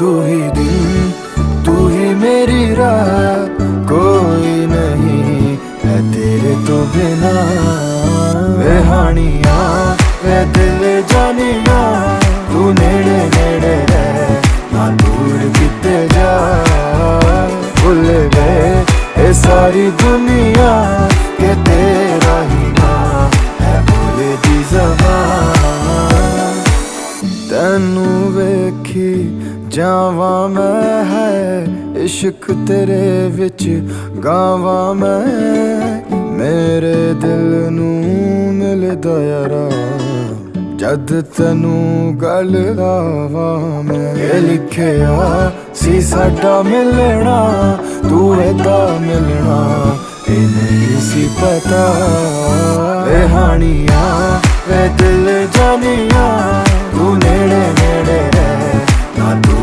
तू ही दिन, तू ही मेरी रात, कोई नहीं है तेरे तो बिना। वे हानिया वे दिल जानिया, तू नेड़े नेड़े रह ना दूर किते जा। भुल गए ये सारी दुनिया के तेरा ही ना है भोले दी ज़बान। तैनू वेखी जावा मैं है इश्क तेरे विच गावा मैं। मेरे दिल नू मिलदा यारा जद तैनू गल लावा मैं। ये लिखिया सी साडा मिलना, तू एदा मिलना ये नहीं सी पता। वे हानिया वे दिल जानिया, तू नेड़े नेड़े रह ना दूर